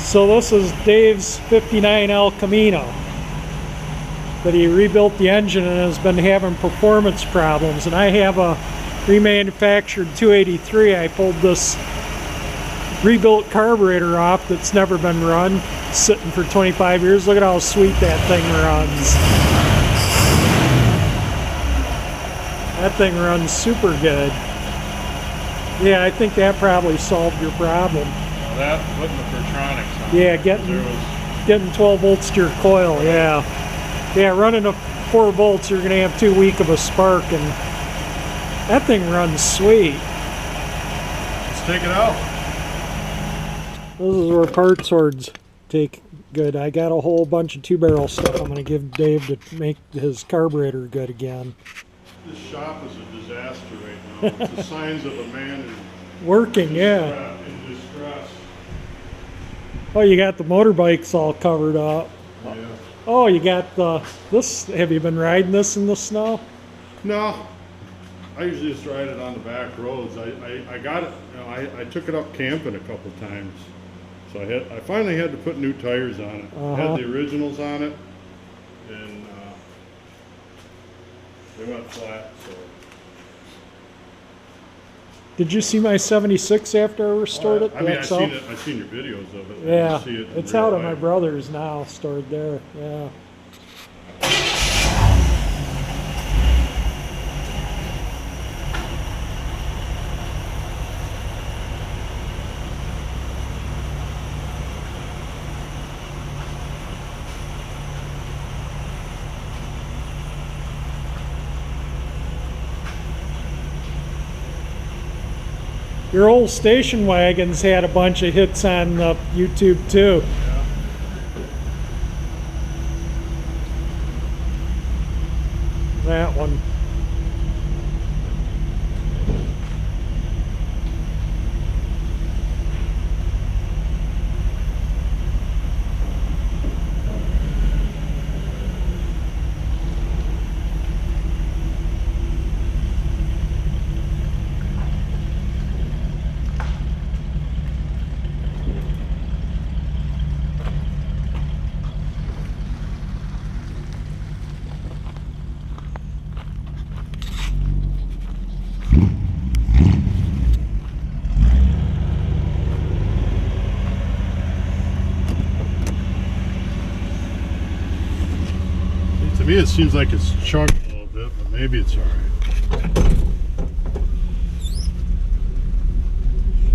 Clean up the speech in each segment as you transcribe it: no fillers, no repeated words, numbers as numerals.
So this is Dave's 59L Camino that he rebuilt the engine and has been having performance problems. And I have a remanufactured 283. I pulled this rebuilt carburetor off that's never been run, sitting for 25 years. Look at how sweet that thing runs. That thing runs super good. Yeah, I think that probably solved your problem. Well, that putting the Pertronics on. Yeah, getting 12 volts to your coil. Yeah, running a 4 volts, you're gonna have too weak of a spark, and that thing runs sweet. Let's take it out. This is where part sorts take good. I got a whole bunch of 2-barrel stuff I'm gonna give Dave to make his carburetor good again. This shop is a disaster right now. It's the signs of a man working, in distress. Oh, you got the motorbikes all covered up. Yeah. Oh, you got this. Have you been riding this in the snow? No, I usually just ride it on the back roads. I got it. You know, I took it up camping a couple times, so I finally had to put new tires on it. I had the originals on it, and they went flat. So. Did you see my 76 after I restored it? I mean, I've seen it. I've seen your videos of it. Yeah, see it it's out at my brother's now, stored there. Yeah. Your old station wagons had a bunch of hits on YouTube too. Yeah. That one. To me, it seems like it's chunked a little bit, but maybe it's all right.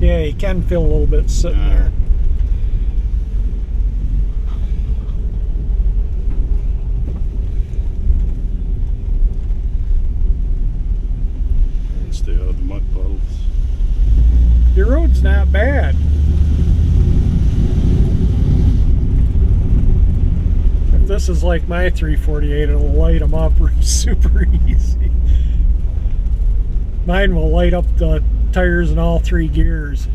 Yeah, you can feel a little bit sitting there. Stay out of the mud puddles. Your road's not bad. If this is like my 348, it'll light them up super easy. Mine will light up the tires in all 3 gears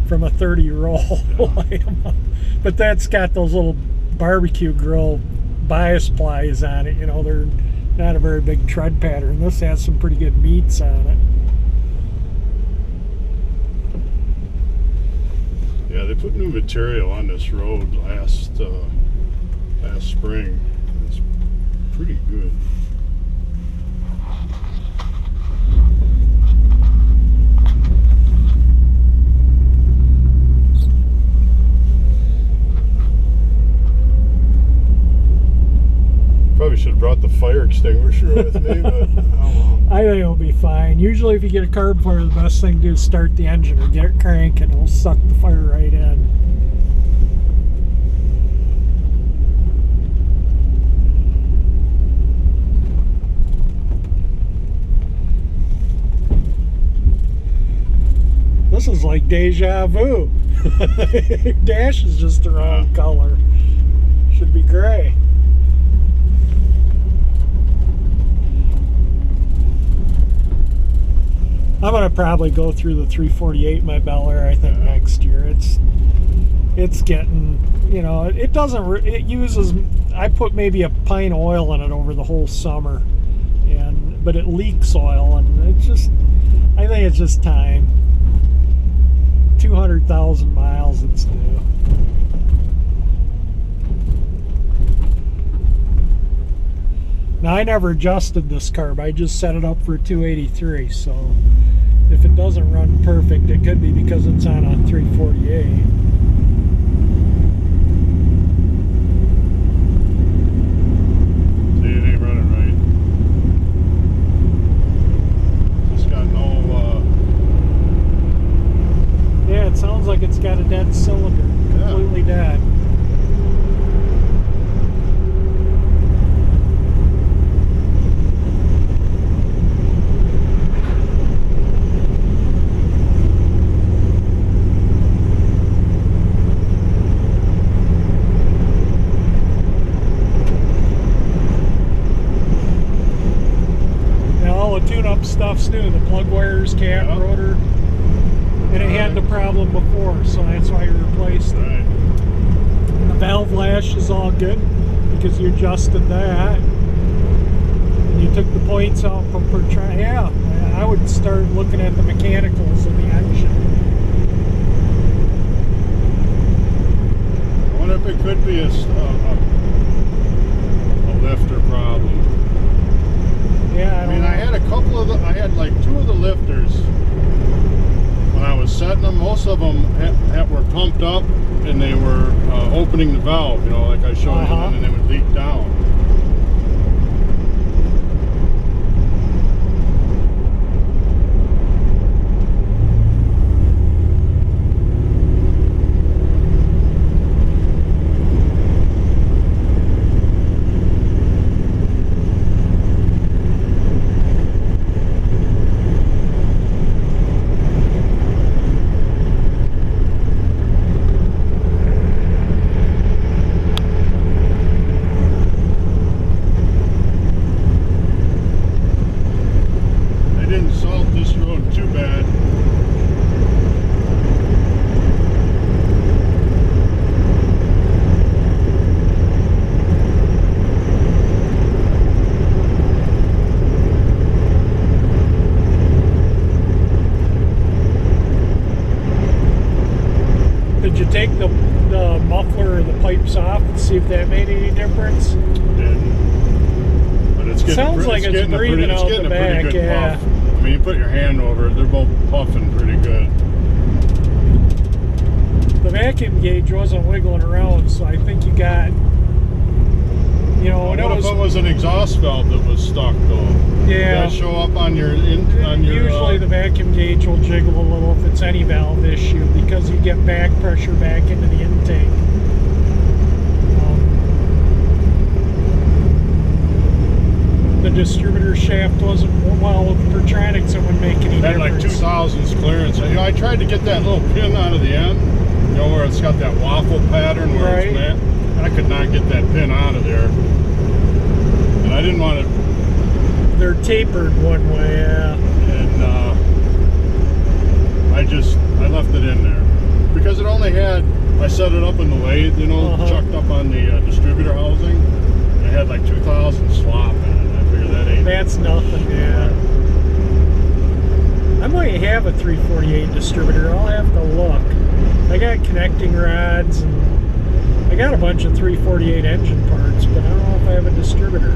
from a 30 roll. Light them up. But that's got those little barbecue grill bias plies on it. You know, they're not a very big tread pattern. This has some pretty good meats on it. Yeah, they put new material on this road last spring. It's pretty good. Probably should have brought the fire extinguisher with me, but oh well. I think it'll be fine. Usually if you get a carb fire, the best thing to do is start the engine or get it crank and it'll suck the fire right in. This is like deja vu. Dash is just the wrong color. Should be gray. I'm gonna probably go through the 348 my Bel Air. I think next year. It's getting, you know, it doesn't. It uses. I put maybe a pint of oil in it over the whole summer, but it leaks oil, and it's just. I think it's just time. 200,000 miles it's due. Now I never adjusted this carb, I just set it up for 283, so if it doesn't run perfect, it could be because it's on a 348. See, it ain't running right. Just got no, Yeah, it sounds like it's got a dead cylinder, completely dead. Tune-up stuff's new, the plug wires, cap, rotor, and it had the problem before, so that's why you replaced it. And the valve lash is all good because you adjusted that, and you took the points out from per try. Yeah, I would start looking at the mechanicals of the engine. I wonder if it could be a lifter problem. Yeah, I mean, I had a couple of I had like 2 of the lifters when I was setting them. Most of them were pumped up and they were opening the valve, you know, like I showed you, and then they would leak down. Take the muffler or the pipes off and see if that made any difference. But it's getting, sounds like it's breathing out the back. Yeah. Puff. I mean, you put your hand over it; they're both puffing pretty good. The vacuum gauge wasn't wiggling around, so I think you got, you know, what if it was an exhaust valve that was stuck though? Yeah. Does that show up on your Usually the vacuum gauge will jiggle a little if it's any valve issue because you get back pressure back into the intake. The distributor shaft wasn't, well, with Pertronics it wouldn't make any difference. Had like 2000s clearance. You know, I tried to get that little pin out of the end, you know, where it's got that waffle pattern where it's met. I could not get that pin out of there. And I didn't want to. They're tapered one way, yeah. And I left it in there because it only had, I set it up in the lathe, you know, chucked up on the distributor housing. It had like 2,000 slop in it. I figured that ain't. That's nothing, yeah. I might have a 348 distributor. I'll have to look. I got connecting rods and I got a bunch of 348 engine parts, but I don't know if I have a distributor.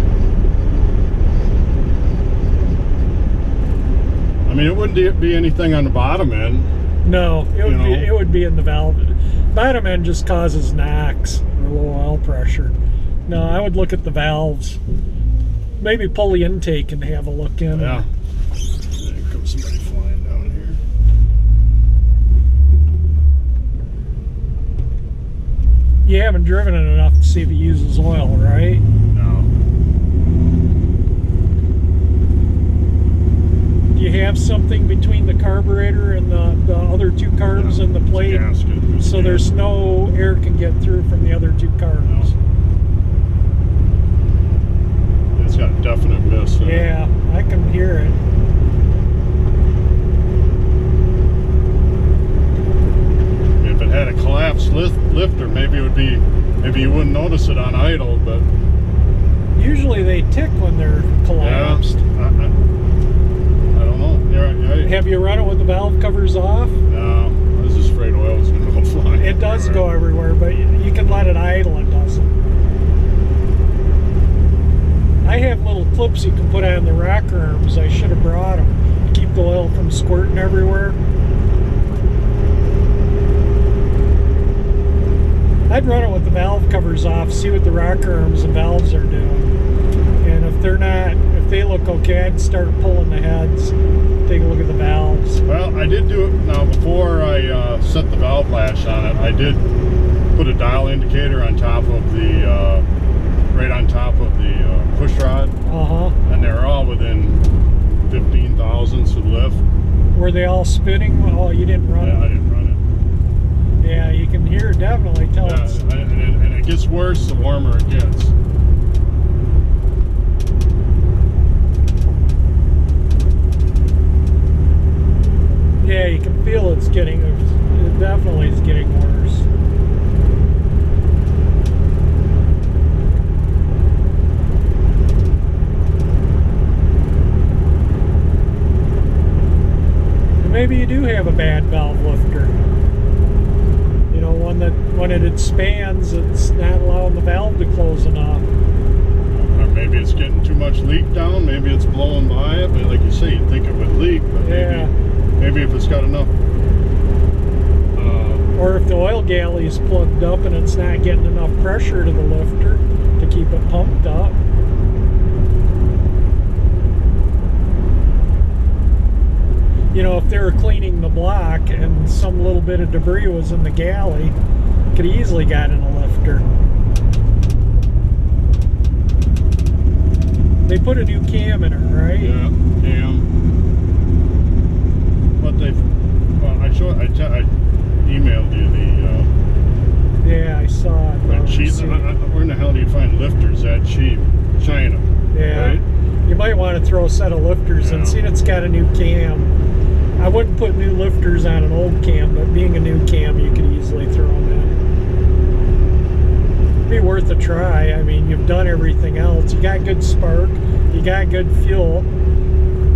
I mean, it wouldn't be anything on the bottom end. No, it would be in the valve. Bottom end just causes knocks or low oil pressure. No, I would look at the valves. Maybe pull the intake and have a look in. Yeah. There comes somebody flying down here. You haven't driven it enough to see if it uses oil, right? No. Do you have something between the carburetor and the other 2 carbs and the plate? So there's no air can get through from the other 2 carbs. No. It's got a definite miss. Yeah, I can hear it. If it had a collapsed lifter, maybe it would be, maybe you wouldn't notice it on idle, but usually they tick when they're collapsed. Yeah, I don't know. Have you run it with the valve covers off? No, I was just afraid oil was going to go flying. It does go everywhere, but you can let it idle, it doesn't. I have little clips you can put on the rocker arms. I should have brought them to keep the oil from squirting everywhere. I'd run it with the valve covers off, see what the rocker arms and valves are doing. And if they look okay, I'd start pulling the heads, take a look at the valves. Well, I did do it now before I set the valve lash on it. I did put a dial indicator on top of the, right on top of the push rod. And they're all within 15 thousandths of lift. Were they all spinning? Oh, you didn't run it? I didn't run it. Yeah, you can hear it, definitely tell it's... And it gets worse the warmer it gets. Yeah, you can feel it definitely is getting worse. Maybe you do have a bad valve lifter. You know, one that when it expands, it's not allowing the valve to close enough. Or maybe it's getting too much leak down. Maybe it's blowing by it. But like you say, you'd think it would leak. But yeah. Maybe if it's got enough. Or if the oil galley is plugged up and it's not getting enough pressure to the lifter to keep it pumped up. You know, if they were cleaning the block and some little bit of debris was in the galley, could easily got in a lifter. They put a new cam in her, right? Yeah, cam. But I emailed you the. Yeah, I saw it. Where in the hell do you find lifters that cheap? China. Yeah. Right? You might want to throw a set of lifters in. See, it's got a new cam. I wouldn't put new lifters on an old cam, but being a new cam, you could easily throw them in. It'd be worth a try. I mean, you've done everything else. You got good spark, you got good fuel,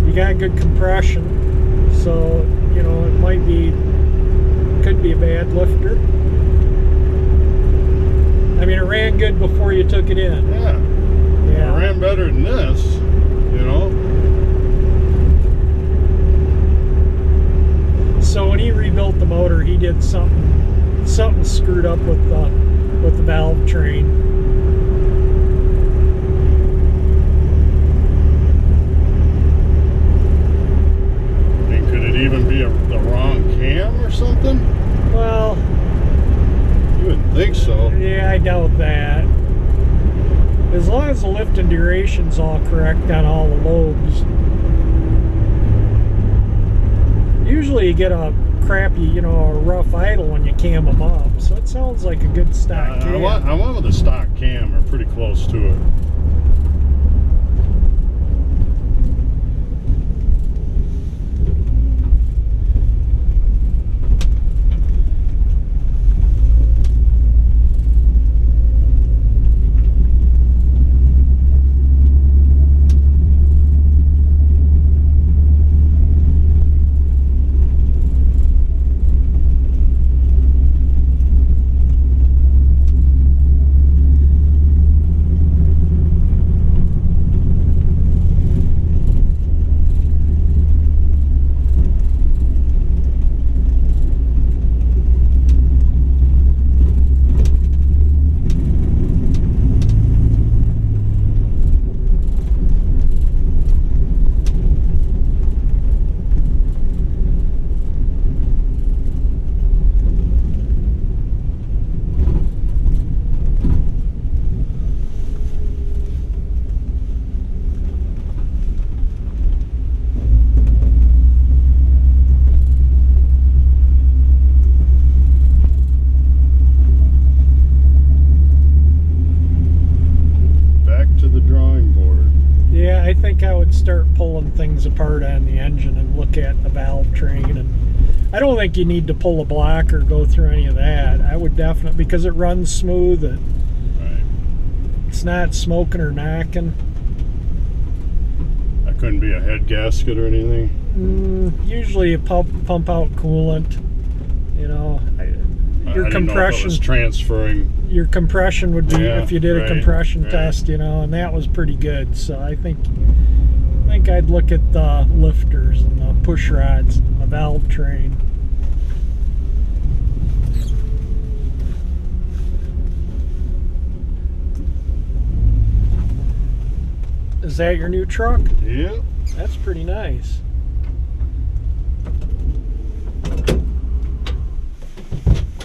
you got good compression. So, you know, it could be a bad lifter. I mean, it ran good before you took it in. Yeah. It ran better than this, you know. So when he rebuilt the motor, he did something screwed up with the valve train. And could it even be the wrong cam or something? Well, you wouldn't think so. Yeah, I doubt that. As long as the lift and duration's all correct on all the lobes. Usually you get a crappy, you know, a rough idle when you cam them up. So it sounds like a good stock cam. I went with a stock cam, or pretty close to it. I think I would start pulling things apart on the engine and look at the valve train. And I don't think you need to pull a block or go through any of that. I would definitely, because it runs smooth. It's not smoking or knocking. That couldn't be a head gasket or anything? Usually you pump out coolant. You know, I your didn't know if it compression was transferring. your compression would be, Yeah, if you did a right, compression right. test, you know, and that was pretty good. So I think I'd look at the lifters and the push rods and the valve train. Is that your new truck? Yeah. That's pretty nice.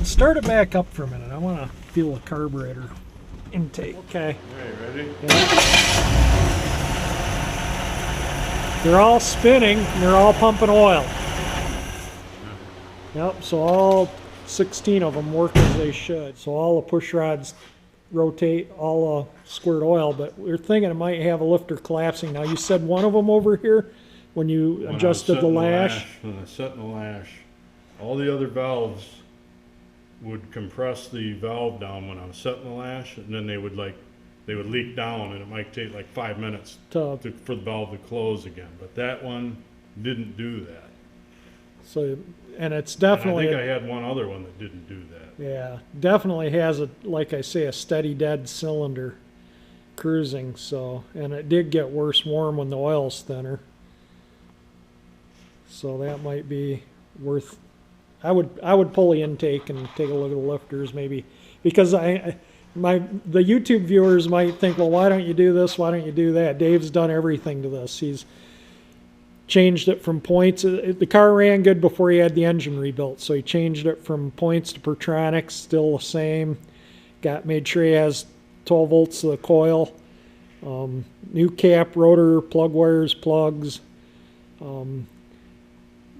Start it back up for a minute. I want to feel a carburetor intake. Okay. Okay, ready? Yeah. They're all spinning and they're all pumping oil. Yep, so all 16 of them work as they should. So all the push rods rotate, all squirt oil, but we're thinking it might have a lifter collapsing. Now you said one of them over here when you When I was adjusted the setting lash. When I set the lash, all the other valves would compress the valve down when I was setting the lash, and then they would leak down, and it might take like 5 minutes for the valve to close again. But that one didn't do that. So, and it's And definitely, I think I had one other one that didn't do that. yeah, definitely has a, like I say, a steady dead cylinder cruising. So, and it did get worse warm when the oil's thinner. So that might be worth. I would pull the intake and take a look at the lifters maybe, because the YouTube viewers might think, well, why don't you do this? Why don't you do that? Dave's done everything to this. He's changed it from points. The car ran good before he had the engine rebuilt, so he changed it from points to Pertronics, still the same. Made sure he has 12 volts to the coil. New cap, rotor, plug wires, plugs.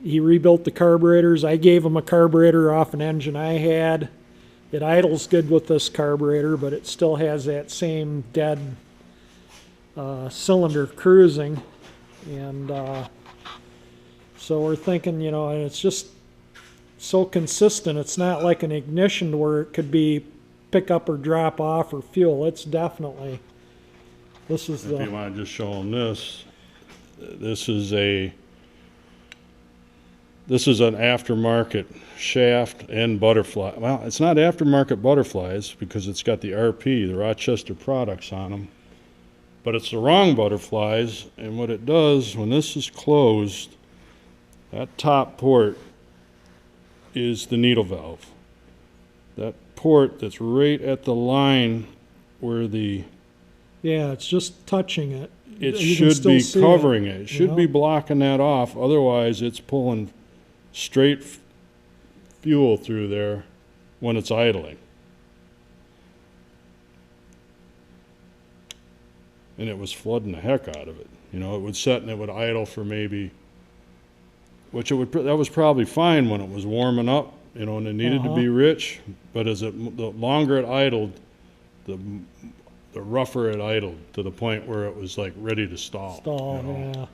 He rebuilt the carburetors. I gave him a carburetor off an engine I had. It idles good with this carburetor, but it still has that same dead cylinder cruising. And so we're thinking, you know, and it's just so consistent. It's not like an ignition to where it could be pick up or drop off or fuel. It's definitely, this is If you want to just show them this, this is an aftermarket shaft and butterfly. Well, it's not aftermarket butterflies because it's got the RP, the Rochester products on them. But it's the wrong butterflies, and what it does when this is closed, that top port is the needle valve. That port that's right at the line where the... Yeah, it's just touching it. It You can should still be see covering it. It should you be know? blocking that off, otherwise it's pulling straight fuel through there when it's idling. And it was flooding the heck out of it. You know, it would set and it would idle for maybe, that was probably fine when it was warming up, you know, and it needed to be rich, but the longer it idled, the rougher it idled to the point where it was like ready to stall. You know? Yeah.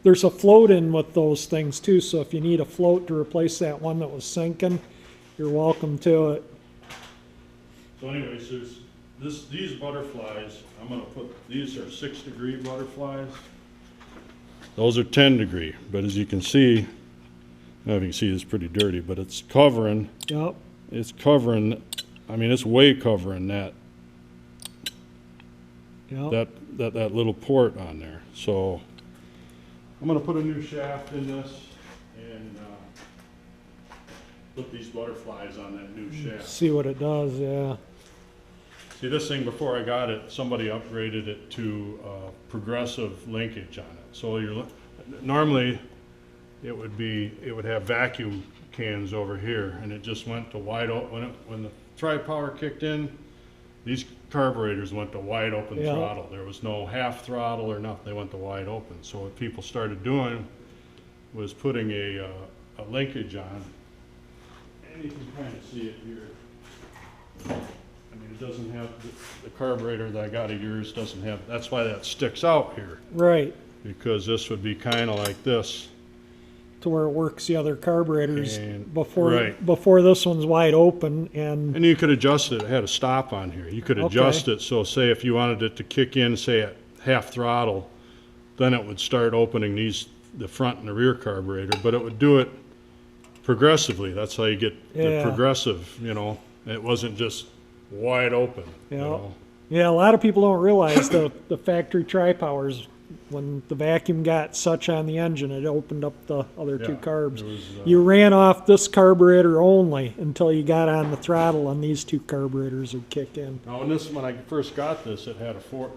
There's a float in with those things too, so if you need a float to replace that one that was sinking, you're welcome to it. So anyways, these butterflies, I'm going to put, these are 6-degree butterflies. Those are 10-degree, but as you can see, I don't know if you can see it's pretty dirty, but it's covering, Yep. it's covering, I mean, it's way covering that Yep. that little port on there. So I'm going to put a new shaft in this and put these butterflies on that new shaft. See what it does, yeah. See, this thing, before I got it, somebody upgraded it to progressive linkage on it. So normally it would have vacuum cans over here, and it just went to wide open. When the tri-power kicked in, these carburetors went to wide open throttle. There was no half throttle or nothing. They went to wide open. So what people started doing was putting a linkage on, and you can kind of see it here. I mean, it doesn't have, the carburetor that I got of yours doesn't have, that's why that sticks out here. Right. Because this would be kind of like this. To where it works the other carburetors And- before right. before this one's wide open, and And you could adjust it, it had a stop on here. You could adjust it, so say if you wanted it to kick in, say at half throttle, then it would start opening the front and the rear carburetor, but it would do it progressively. That's how you get the Yeah. progressive, you know. It wasn't just wide open, you Yeah. know. Yeah, a lot of people don't realize the factory tri-powers, when the vacuum got such on the engine, it opened up the other two Yeah, carbs. it was, You ran off this carburetor only until you got on the throttle, and these two carburetors would kick in. Now, when I first got this, it had a four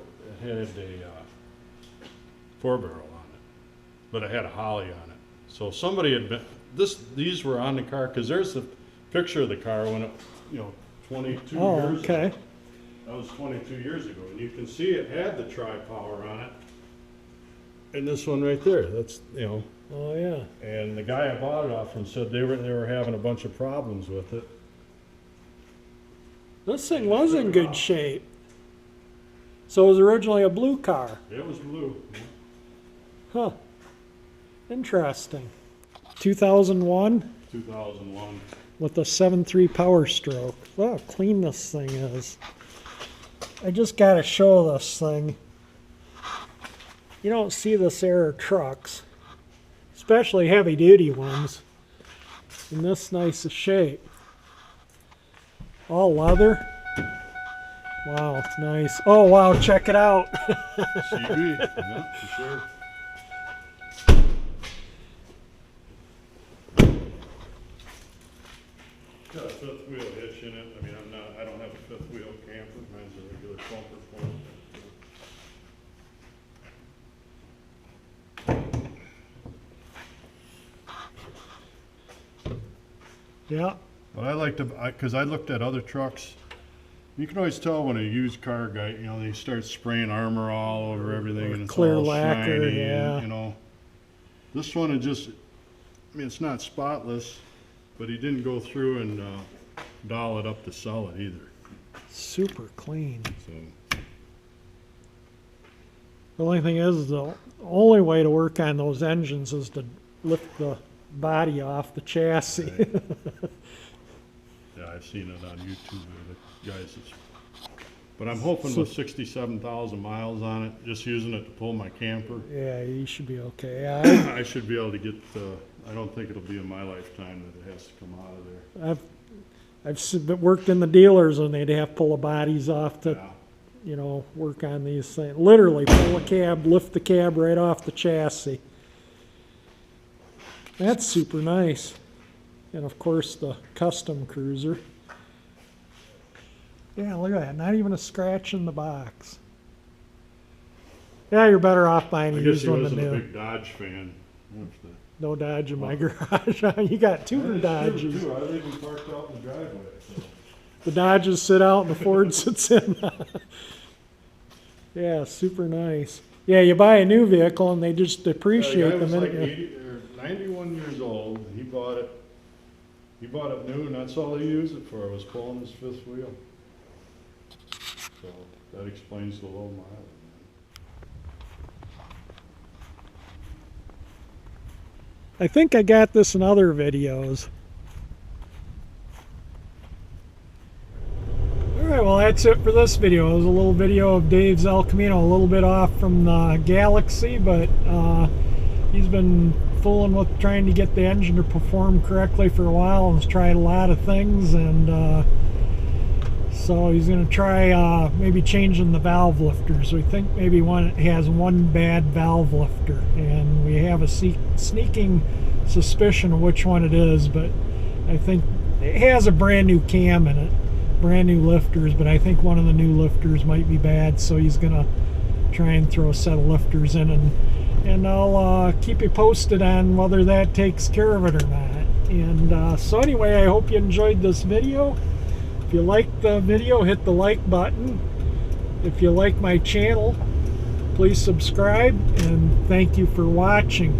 barrel on it, but it had a Holly on it. So somebody had been these were on the car, because there's the picture of the car when it, 22 Oh, years okay. ago. That was 22 years ago, and you can see it had the tri-power on it. And this one right there, that's, Oh yeah. and the guy I bought it off from said they were having a bunch of problems with it. This thing was in good shape. So it was originally a blue car. It was blue. Huh. Interesting. 2001 2001. with a 7.3 power stroke. Look how clean this thing is. I just gotta show this thing. You don't see this air trucks, especially heavy duty ones, in this nice a shape. All leather. Wow, it's nice. Oh wow, check it out. CB, yeah, for sure. Got a fifth wheel hitch in it. I mean, I don't have a fifth wheel camper. Mine's a regular bumper form. Yeah. But I like to, because I looked at other trucks. You can always tell when a used car guy, they start spraying armor all over everything, and it's Clear all lacquer, shiny, yeah. and, this one, it's not spotless, but he didn't go through and doll it up to sell it either. Super clean. So The only thing is, the only way to work on those engines is to lift the body off the chassis. Right. Yeah, I've seen it on YouTube. The guys, but I'm hoping with 67,000 miles on it, just using it to pull my camper, Yeah, you should be okay. Yeah, I should be able to get. I don't think it'll be in my lifetime that it has to come out of there. I've worked in the dealers, and they'd have to pull the bodies off to, Yeah. work on these things. Literally pull a cab, lift the cab right off the chassis. That's super nice. And of course the custom cruiser. Yeah, look at that. Not even a scratch in the box. Yeah, you're better off buying I a guess used he one wasn't than a new. big Dodge fan. No Dodge in my garage. You got two Dodges. I leave them parked out in the driveway. So. The Dodges sit out and the Ford sits in. Yeah, super nice. Yeah, you buy a new vehicle and they just depreciate The the guy was minute like you... 80 or 91 years old. He bought it. He bought it new, and that's all he used it for. Was pulling his fifth wheel. So that explains the low mileage. I think I got this in other videos. Alright, well that's it for this video. It was a little video of Dave's El Camino, a little bit off from the Galaxy, but he's been fooling with trying to get the engine to perform correctly for a while, and has tried a lot of things, and so he's going to try maybe changing the valve lifters. We think maybe it has one bad valve lifter, and we have a sneaking suspicion of which one it is, but I think it has a brand new cam in it, brand new lifters, but I think one of the new lifters might be bad, so he's going to try and throw a set of lifters in, and I'll keep you posted on whether that takes care of it or not. And so anyway, I hope you enjoyed this video. If you liked the video, hit the like button. If you like my channel, please subscribe, and thank you for watching.